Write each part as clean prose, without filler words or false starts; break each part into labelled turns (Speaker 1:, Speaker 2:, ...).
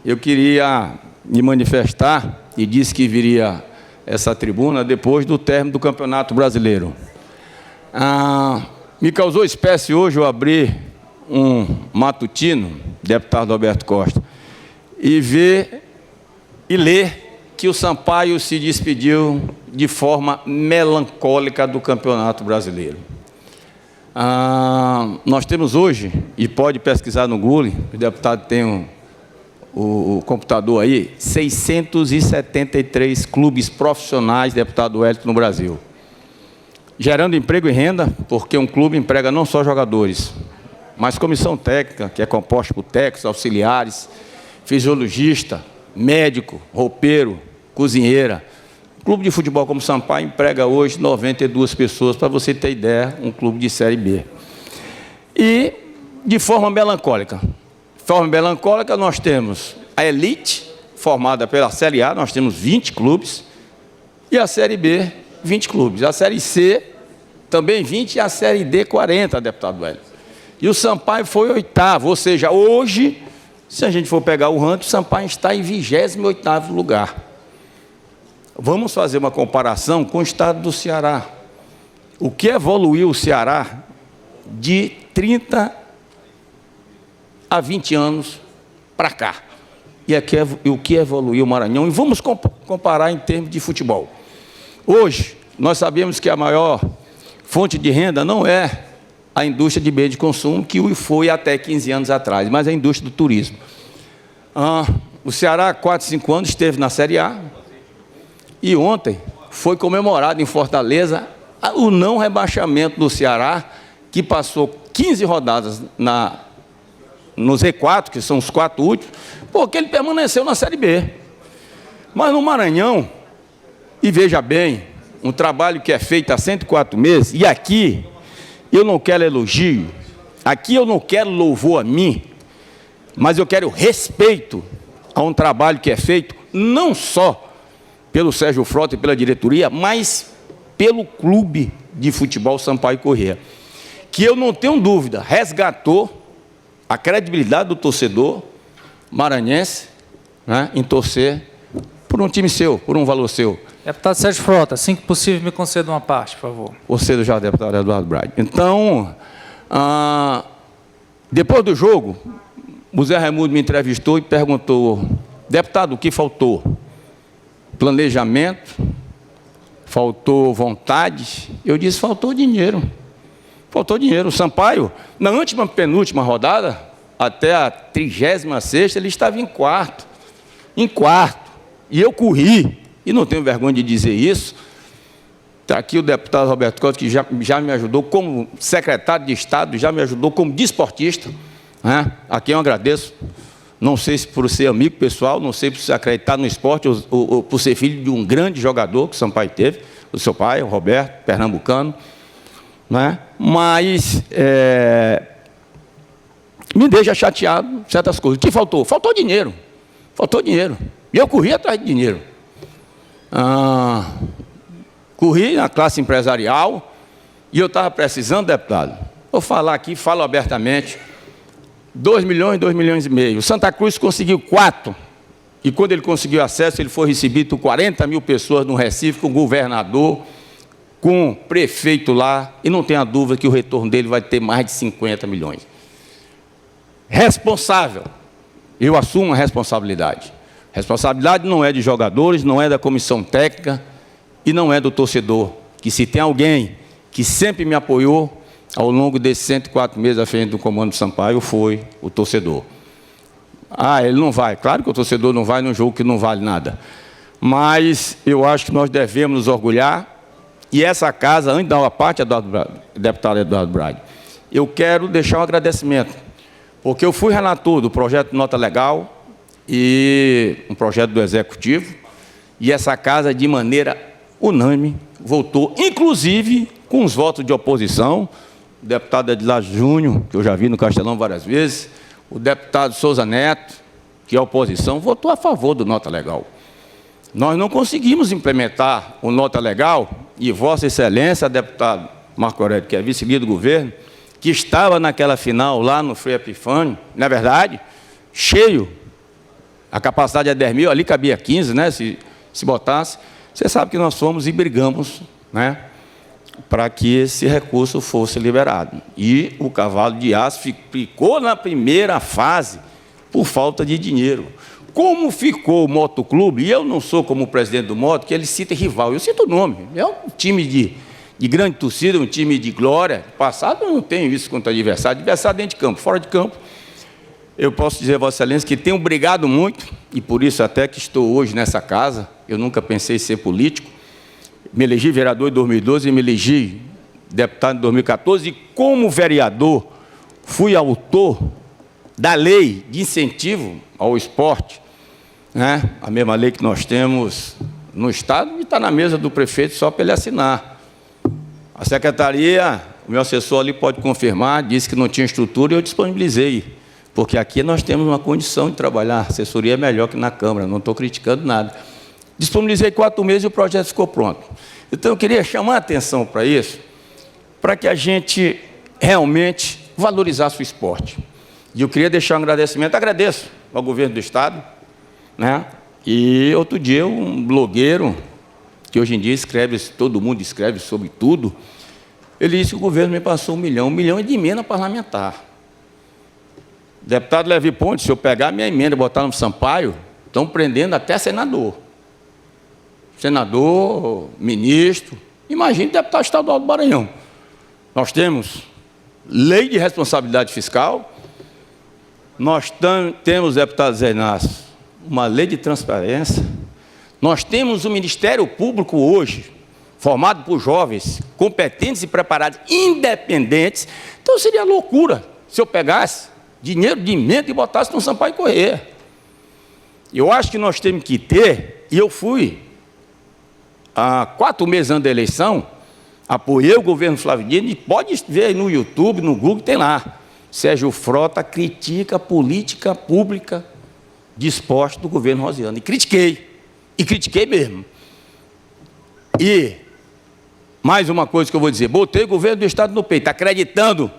Speaker 1: eu queria me manifestar e disse que viria essa tribuna depois do término do Campeonato Brasileiro. Me causou espécie hoje eu abrir um matutino, deputado Roberto Costa, e ver e ler que o Sampaio se despediu de forma melancólica do Campeonato Brasileiro. Nós temos hoje, e pode pesquisar no Google, o deputado tem o computador aí, 673 clubes profissionais, deputado Wellington, no Brasil. Gerando emprego e renda, porque um clube emprega não só jogadores, mas comissão técnica, que é composta por técnicos, auxiliares, fisiologista, médico, roupeiro, cozinheira. Um clube de futebol como Sampaio emprega hoje 92 pessoas, para você ter ideia, um clube de Série B. E de forma melancólica. Nós temos a elite, formada pela Série A, nós temos 20 clubes, e a Série B, 20 clubes. A Série C, também 20, e a Série D, 40, deputado Wellington. E o Sampaio foi 8º, ou seja, hoje, se a gente for pegar o ranking, o Sampaio está em 28º lugar. Vamos fazer uma comparação com o estado do Ceará. O que evoluiu o Ceará de 30 a 20 anos para cá? E o que evoluiu o Maranhão? E vamos comparar em termos de futebol. Hoje, nós sabemos que a maior fonte de renda não é a indústria de bens de consumo, que foi até 15 anos atrás, mas a indústria do turismo. O Ceará, há 4, 5 anos, esteve na Série A, e ontem foi comemorado em Fortaleza o não rebaixamento do Ceará, que passou 15 rodadas no Z4, que são os 4 últimos, porque ele permaneceu na Série B. Mas no Maranhão, e veja bem, um trabalho que é feito há 104 meses, e aqui eu não quero elogio, aqui eu não quero louvor a mim, mas eu quero respeito a um trabalho que é feito não só pelo Sérgio Frota e pela diretoria, mas pelo clube de futebol Sampaio Corrêa, que eu não tenho dúvida, resgatou a credibilidade do torcedor maranhense, né, em torcer por um time seu, por um valor seu.
Speaker 2: Deputado Sérgio Frota, assim que possível, me conceda uma parte, por favor.
Speaker 1: Concedo já, deputado Eduardo Braga. Então, depois do jogo, o Zé Raimundo me entrevistou e perguntou: deputado, o que faltou? Planejamento? Faltou vontade? Eu disse: faltou dinheiro. Faltou dinheiro. O Sampaio, na última penúltima rodada, até a 36ª, ele estava em quarto. Em quarto. E eu corri, e não tenho vergonha de dizer isso. Está aqui o deputado Roberto Costa, que já me ajudou como secretário de Estado, já me ajudou como desportista, né? A quem eu agradeço. Não sei se por ser amigo pessoal, não sei por se acreditar no esporte, ou por ser filho de um grande jogador que o Sampaio teve, o seu pai, o Roberto, pernambucano, né? Mas me deixa chateado certas coisas. O que faltou? Faltou dinheiro. Faltou dinheiro. E eu corri atrás de dinheiro. Corri na classe empresarial, e eu estava precisando, deputado, vou falar aqui, falo abertamente, 2 milhões, 2 milhões e meio. Santa Cruz conseguiu 4, e quando ele conseguiu acesso, ele foi recebido por 40 mil pessoas no Recife, com o governador, com o prefeito lá, e não tenha dúvida que o retorno dele vai ter mais de 50 milhões. Responsável, eu assumo a responsabilidade. Responsabilidade não é de jogadores, não é da comissão técnica e não é do torcedor, que se tem alguém que sempre me apoiou ao longo desses 104 meses à frente do comando do Sampaio, foi o torcedor. Ele não vai. Claro que o torcedor não vai num jogo que não vale nada. Mas eu acho que nós devemos nos orgulhar, e essa casa, antes de dar uma parte, deputado Eduardo Braga, eu quero deixar um agradecimento, porque eu fui relator do projeto Nota Legal, e um projeto do Executivo, e essa casa, de maneira unânime, votou, inclusive com os votos de oposição, o deputado Edilar Júnior, que eu já vi no Castelão várias vezes, o deputado Souza Neto, que é oposição, votou a favor do Nota Legal. Nós não conseguimos implementar o Nota Legal, e Vossa Excelência, deputado Marco Aurélio, que é vice-líder do governo, que estava naquela final lá no Frei Epifânio, na verdade, cheio A capacidade é 10 mil, ali cabia 15, né? Se botasse. Você sabe que nós fomos e brigamos, né? Para que esse recurso fosse liberado. E o Cavalo de Aço ficou na primeira fase por falta de dinheiro. Como ficou o Motoclube, e eu não sou como o presidente do Moto, que ele cita rival, eu cito o nome. É um time de grande torcida, um time de glória. Passado eu não tenho isso contra adversário dentro de campo, fora de campo. Eu posso dizer, Vossa Excelência, que tenho brigado muito, e por isso até que estou hoje nessa casa. Eu nunca pensei em ser político. Me elegi vereador em 2012 e me elegi deputado em 2014. E como vereador, fui autor da lei de incentivo ao esporte, né? A mesma lei que nós temos no Estado e está na mesa do prefeito só para ele assinar. A secretaria, o meu assessor ali pode confirmar, disse que não tinha estrutura e eu disponibilizei, porque aqui nós temos uma condição de trabalhar, a assessoria é melhor que na Câmara, não estou criticando nada. Disponibilizei 4 meses e o projeto ficou pronto. Então, eu queria chamar a atenção para isso, para que a gente realmente valorizasse o esporte. E eu queria deixar um agradecimento, agradeço ao governo do Estado, né? E outro dia um blogueiro, que hoje em dia escreve, todo mundo escreve sobre tudo, ele disse que o governo me passou 1 milhão. 1 milhão é de emenda parlamentar. Deputado Levi Ponte, se eu pegar minha emenda e botar no Sampaio, estão prendendo até senador. Senador, ministro, imagine deputado estadual do Maranhão. Nós temos lei de responsabilidade fiscal, nós temos, deputado Zé Inácio, uma lei de transparência, nós temos um Ministério Público hoje, formado por jovens, competentes e preparados, independentes. Então seria loucura se eu pegasse dinheiro de emenda e botasse no Sampaio Corrêa. Eu acho que nós temos que ter, e eu fui, há 4 meses antes da eleição, apoiei o governo Flávio Dino, e pode ver aí no YouTube, no Google, tem lá. Sérgio Frota critica a política pública de esporte do governo Rosiano. E critiquei mesmo. E, mais uma coisa que eu vou dizer, botei o governo do Estado no peito, acreditando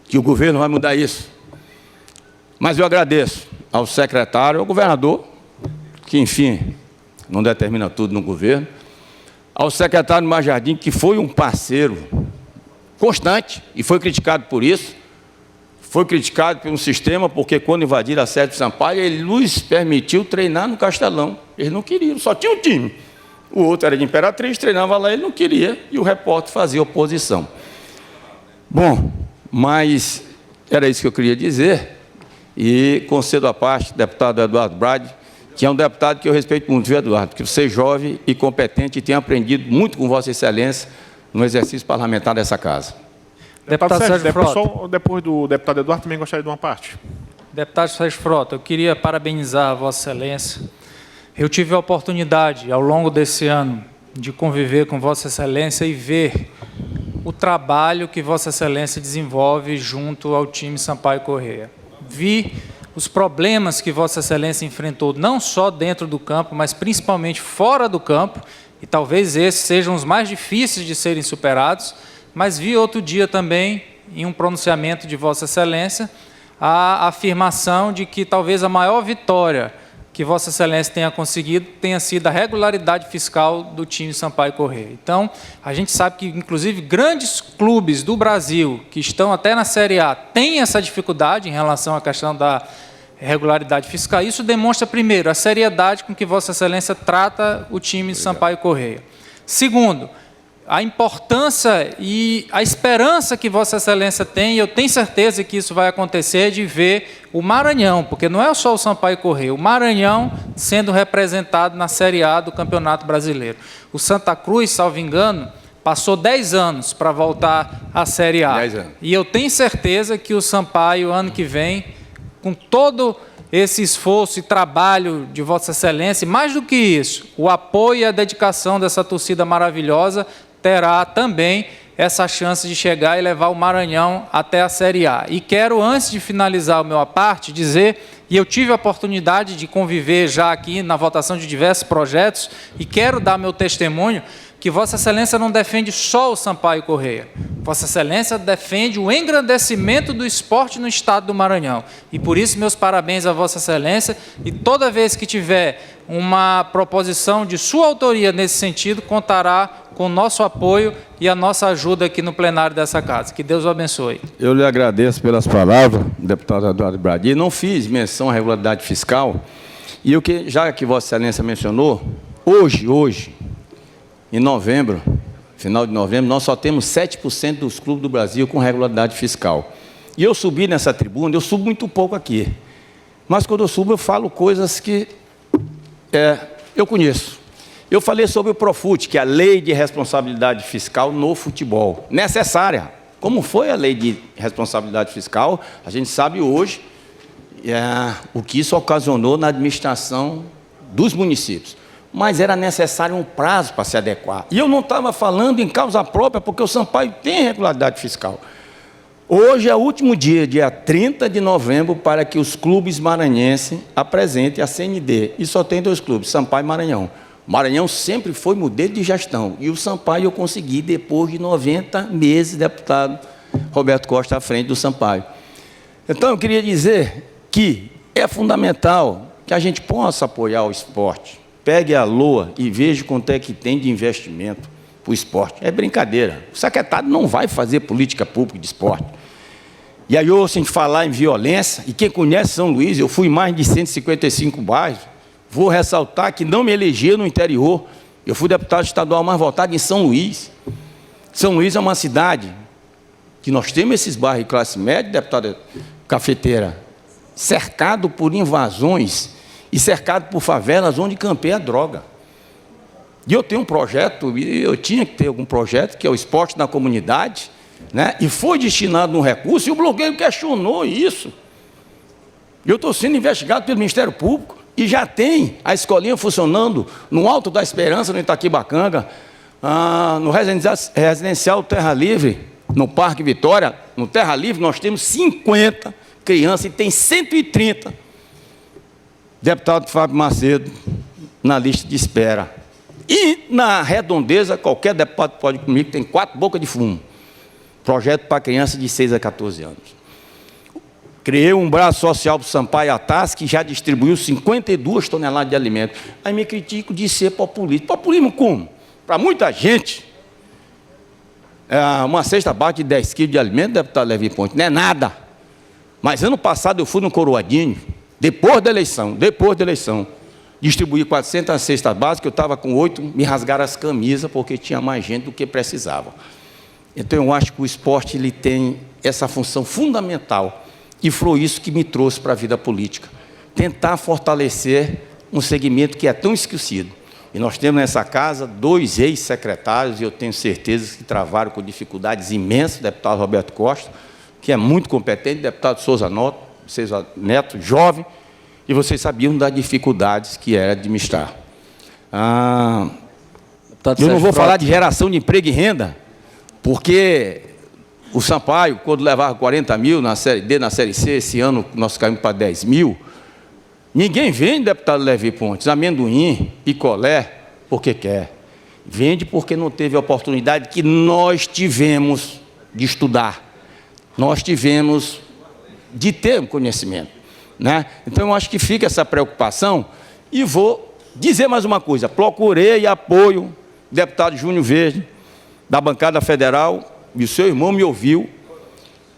Speaker 1: que o governo vai mudar isso. Mas eu agradeço ao secretário, ao governador, que, enfim, não determina tudo no governo, ao secretário Mar Jardim, que foi um parceiro constante e foi criticado por isso, foi criticado por um sistema, porque quando invadiram a sede de Sampaio, ele nos permitiu treinar no Castelão. Eles não queriam, só tinha um time. O outro era de Imperatriz, treinava lá, ele não queria, e o repórter fazia oposição. Bom, mas era isso que eu queria dizer, e concedo à parte, deputado Eduardo Brade, que é um deputado que eu respeito muito, viu, Eduardo, porque você é jovem e competente e tem aprendido muito com Vossa Excelência no exercício parlamentar dessa casa.
Speaker 3: Deputado Sérgio Frota. Depois do deputado Eduardo, também gostaria de uma parte.
Speaker 2: Deputado Sérgio Frota, eu queria parabenizar a Vossa Excelência. Eu tive a oportunidade, ao longo desse ano, de conviver com Vossa Excelência e ver o trabalho que Vossa Excelência desenvolve junto ao time Sampaio Corrêa. Vi os problemas que Vossa Excelência enfrentou, não só dentro do campo, mas principalmente fora do campo, e talvez esses sejam os mais difíceis de serem superados, mas vi outro dia também, em um pronunciamento de Vossa Excelência, a afirmação de que talvez a maior vitória que Vossa Excelência tenha conseguido tenha sido a regularidade fiscal do time Sampaio Corrêa. Então, a gente sabe que, inclusive, grandes clubes do Brasil, que estão até na Série A, têm essa dificuldade em relação à questão da regularidade fiscal. Isso demonstra, primeiro, a seriedade com que Vossa Excelência trata o time Sampaio Corrêa. Segundo, a importância e a esperança que Vossa Excelência tem, e eu tenho certeza que isso vai acontecer, de ver o Maranhão, porque não é só o Sampaio Corrêa, o Maranhão sendo representado na Série A do Campeonato Brasileiro. O Santa Cruz, salvo engano, passou 10 anos para voltar à Série A.
Speaker 1: 10 anos.
Speaker 2: E eu tenho certeza que o Sampaio, ano que vem, com todo esse esforço e trabalho de Vossa Excelência, e mais do que isso, o apoio e a dedicação dessa torcida maravilhosa, terá também essa chance de chegar e levar o Maranhão até a Série A. E quero, antes de finalizar o meu à parte, dizer, e eu tive a oportunidade de conviver já aqui na votação de diversos projetos, e quero dar meu testemunho, que Vossa Excelência não defende só o Sampaio Corrêa. Vossa Excelência defende o engrandecimento do esporte no estado do Maranhão. E por isso, meus parabéns a Vossa Excelência. E toda vez que tiver uma proposição de sua autoria nesse sentido, contará com o nosso apoio e a nossa ajuda aqui no plenário dessa casa. Que Deus o abençoe.
Speaker 1: Eu lhe agradeço pelas palavras, deputado Eduardo Bradir. Não fiz menção à regularidade fiscal. E o que, já que Vossa Excelência mencionou, hoje, em novembro, final de novembro, nós só temos 7% dos clubes do Brasil com regularidade fiscal. E eu subi nessa tribuna, eu subo muito pouco aqui. Mas quando eu subo, eu falo coisas que eu conheço. Eu falei sobre o Profut, que é a Lei de Responsabilidade Fiscal no futebol. Necessária. Como foi a Lei de Responsabilidade Fiscal, a gente sabe hoje o que isso ocasionou na administração dos municípios. Mas era necessário um prazo para se adequar. E eu não estava falando em causa própria, porque o Sampaio tem regularidade fiscal. Hoje é o último dia 30 de novembro, para que os clubes maranhenses apresentem a CND. E só tem 2 clubes, Sampaio e Maranhão. Maranhão sempre foi modelo de gestão. E o Sampaio eu consegui depois de 90 meses, deputado Roberto Costa à frente do Sampaio. Então, eu queria dizer que é fundamental que a gente possa apoiar o esporte. Pegue a LOA e veja quanto é que tem de investimento para o esporte. É brincadeira. O secretário não vai fazer política pública de esporte. E aí eu ouço a gente falar em violência, e quem conhece São Luís, eu fui em mais de 155 bairros, vou ressaltar que não me elegi no interior. Eu fui deputado estadual mais votado em São Luís. São Luís é uma cidade que nós temos esses bairros de classe média, deputada Cafeteira, cercado por invasões e cercado por favelas onde campeia a droga. E eu tenho um projeto, eu tinha que ter algum projeto, que é o esporte na comunidade, né? E foi destinado um recurso, e o blogueiro questionou isso. Eu estou sendo investigado pelo Ministério Público, e já tem a escolinha funcionando no Alto da Esperança, no Itaquibacanga, no residencial Terra Livre, no Parque Vitória. No Terra Livre nós temos 50 crianças e tem 130 deputado Fábio Macedo na lista de espera. E na Redondeza, qualquer deputado pode ir comigo, tem 4 bocas de fumo. Projeto para crianças de 6 a 14 anos. Criei um braço social para o Sampaio Atas, que já distribuiu 52 toneladas de alimento. Aí me critico de ser populista. Populismo como? Para muita gente, uma cesta básica de 10 quilos de alimento, deputado Levi Ponte, não é nada. Mas ano passado eu fui no Coroadinho, depois da eleição, distribuí 400 cestas básicas, eu estava com 8, me rasgaram as camisas, porque tinha mais gente do que precisava. Então, eu acho que o esporte ele tem essa função fundamental, e foi isso que me trouxe para a vida política. Tentar fortalecer um segmento que é tão esquecido. E nós temos nessa casa 2 ex-secretários, e eu tenho certeza que travaram com dificuldades imensas, o deputado Roberto Costa, que é muito competente, o deputado Souza Neto, jovem, e vocês sabiam das dificuldades que era administrar. Eu não vou falar de geração de emprego e renda, porque o Sampaio, quando levava 40 mil na Série D, na Série C, esse ano nós caímos para 10 mil, ninguém vende, deputado Levi Pontes, amendoim, picolé, porque quer. Vende porque não teve a oportunidade que nós tivemos de estudar, nós tivemos de ter um conhecimento, né? Então, eu acho que fica essa preocupação, e vou dizer mais uma coisa, procurei apoio, deputado Júnior Verde, da bancada federal, e o seu irmão me ouviu,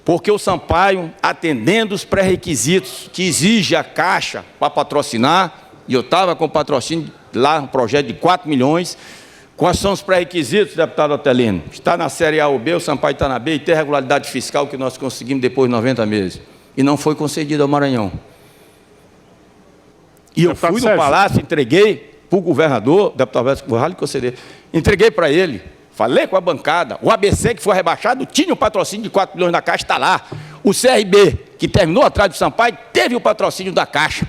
Speaker 1: porque o Sampaio, atendendo os pré-requisitos que exige a Caixa para patrocinar, e eu estava com patrocínio lá, um projeto de 4 milhões, quais são os pré-requisitos, deputado Otelino? Está na Série A ou B, o Sampaio está na B, e tem regularidade fiscal que nós conseguimos depois de 90 meses. E não foi concedido ao Maranhão. E eu fui no Palácio, entreguei para o governador, deputado Alves, vou lhe conceder, entreguei para ele, falei com a bancada, o ABC que foi rebaixado tinha o patrocínio de 4 milhões da Caixa, está lá. O CRB, que terminou atrás do Sampaio, teve o patrocínio da Caixa,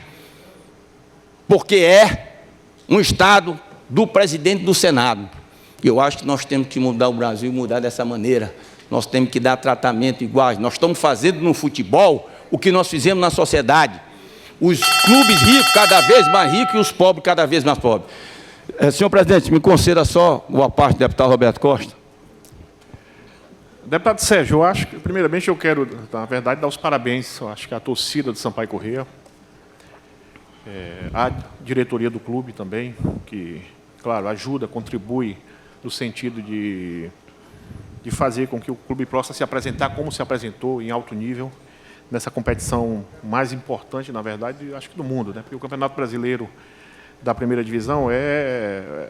Speaker 1: porque é um estado do presidente do Senado. Eu acho que nós temos que mudar o Brasil, mudar dessa maneira. Nós temos que dar tratamento igual. Nós estamos fazendo no futebol o que nós fizemos na sociedade. Os clubes ricos cada vez mais ricos e os pobres cada vez mais pobres. Senhor presidente, me conceda só uma parte do deputado Roberto Costa.
Speaker 3: Deputado Sérgio, eu acho que, primeiramente, eu quero, na verdade, dar os parabéns, eu acho que a torcida do Sampaio Corrêa, a diretoria do clube também, que, claro, ajuda, contribui no sentido de fazer com que o clube possa se apresentar como se apresentou, em alto nível, nessa competição mais importante, na verdade, acho que do mundo, né? Porque o Campeonato Brasileiro da primeira divisão é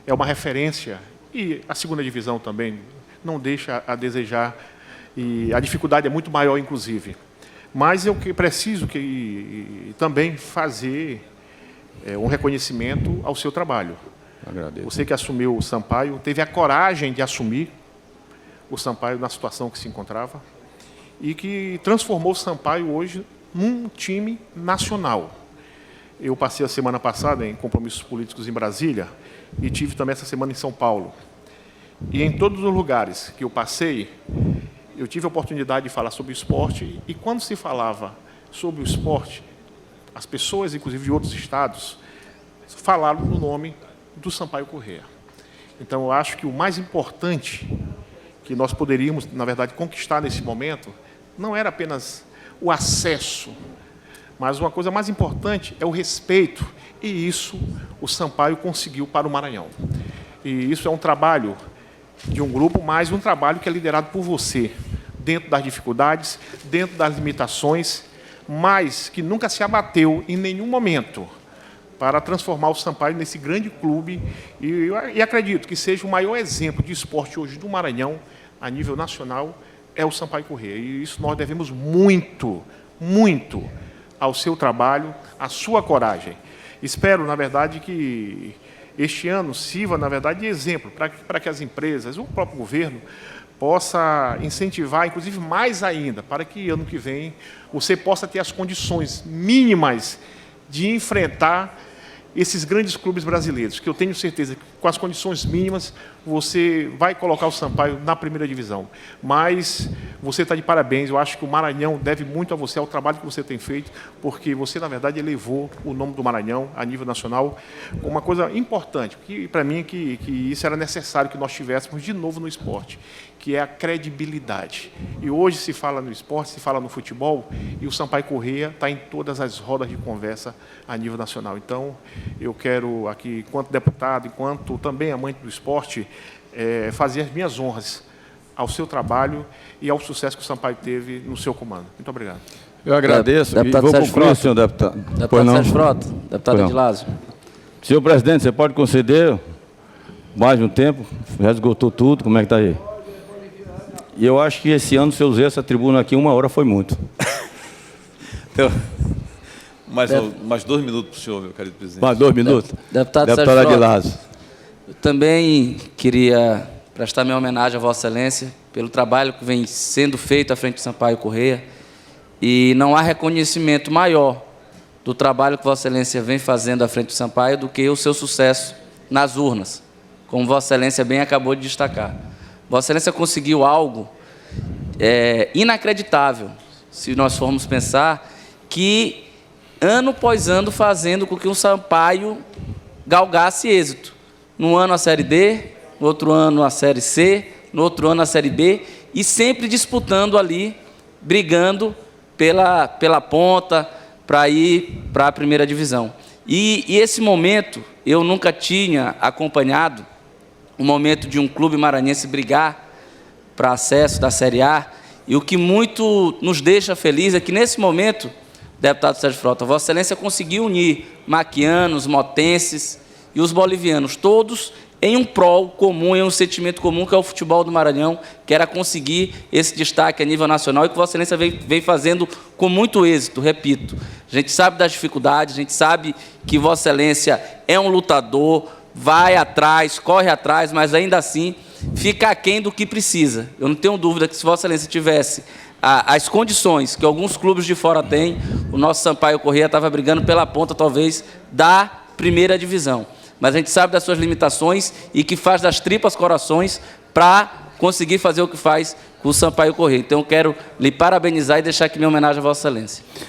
Speaker 3: uma referência, e a segunda divisão também não deixa a desejar, e a dificuldade é muito maior, inclusive. Mas eu preciso também fazer um reconhecimento ao seu trabalho.
Speaker 1: Agradeço.
Speaker 3: Você que assumiu o Sampaio, teve a coragem de assumir o Sampaio na situação que se encontrava e que transformou o Sampaio hoje num time nacional. Eu passei a semana passada em compromissos políticos em Brasília e tive também essa semana em São Paulo. E em todos os lugares que eu passei, eu tive a oportunidade de falar sobre o esporte, e quando se falava sobre o esporte, as pessoas, inclusive de outros estados, falaram no nome do Sampaio Corrêa. Então, eu acho que o mais importante que nós poderíamos, na verdade, conquistar nesse momento, não era apenas o acesso, mas uma coisa mais importante é o respeito, e isso o Sampaio conseguiu para o Maranhão. E isso é um trabalho de um grupo, mas um trabalho que é liderado por você, dentro das dificuldades, dentro das limitações, mas que nunca se abateu em nenhum momento para transformar o Sampaio nesse grande clube, e acredito que seja o maior exemplo de esporte hoje do Maranhão, a nível nacional, é o Sampaio Corrêa. E isso nós devemos muito, muito ao seu trabalho, à sua coragem. Espero, na verdade, que este ano sirva, na verdade, de exemplo para que as empresas, o próprio governo, possa incentivar, inclusive mais ainda, para que ano que vem você possa ter as condições mínimas de enfrentar esses grandes clubes brasileiros, que eu tenho certeza que com as condições mínimas você vai colocar o Sampaio na primeira divisão. Mas você está de parabéns, eu acho que o Maranhão deve muito a você, ao trabalho que você tem feito, porque você, na verdade, elevou o nome do Maranhão a nível nacional. Uma coisa importante, que para mim que isso era necessário que nós tivéssemos de novo no esporte, que é a credibilidade. E hoje se fala no esporte, se fala no futebol, e o Sampaio Corrêa está em todas as rodas de conversa a nível nacional. Então, eu quero aqui, enquanto deputado, enquanto também amante do esporte, fazer as minhas honras ao seu trabalho e ao sucesso que o Sampaio teve no seu comando. Muito obrigado.
Speaker 1: Eu agradeço.
Speaker 4: Deputado Sérgio Frota.
Speaker 1: Senhor deputado.
Speaker 4: Deputado Sérgio Frota. Deputado Edilásio.
Speaker 1: Senhor presidente, você pode conceder mais um tempo? Já esgotou tudo, como é que está aí? E eu acho que esse ano, se eu usei essa tribuna aqui, 1 hora foi muito.
Speaker 5: Então, mais 2 minutos para o senhor, meu querido presidente.
Speaker 1: Mais 2 minutos?
Speaker 4: Deputado Sérgio Frota. Eu também queria prestar minha homenagem a Vossa Excelência pelo trabalho que vem sendo feito à frente do Sampaio Corrêa, e não há reconhecimento maior do trabalho que Vossa Excelência vem fazendo à frente do Sampaio do que o seu sucesso nas urnas, como Vossa Excelência bem acabou de destacar. Vossa Excelência conseguiu algo inacreditável, se nós formos pensar, que ano após ano fazendo com que o Sampaio galgasse êxito. Num ano a Série D, no outro ano a Série C, no outro ano a Série B, e sempre disputando ali, brigando pela ponta para ir para a primeira divisão. E esse momento eu nunca tinha acompanhado, o momento de um clube maranhense brigar para acesso da Série A, e o que muito nos deixa feliz é que nesse momento, deputado Sérgio Frota, Vossa Excelência conseguiu unir maquianos, motenses e os bolivianos, todos em um prol comum, em um sentimento comum, que é o futebol do Maranhão, que era conseguir esse destaque a nível nacional, e que Vossa Excelência vem fazendo com muito êxito, repito. A gente sabe das dificuldades, a gente sabe que Vossa Excelência é um lutador, vai atrás, corre atrás, mas ainda assim fica aquém do que precisa. Eu não tenho dúvida que se Vossa Excelência tivesse as condições que alguns clubes de fora têm, o nosso Sampaio Corrêa estava brigando pela ponta, talvez, da primeira divisão. mas a gente sabe das suas limitações e que faz das tripas corações para conseguir fazer o que faz com o Sampaio Corrêa. Então, eu quero lhe parabenizar e deixar aqui minha homenagem a Vossa Excelência.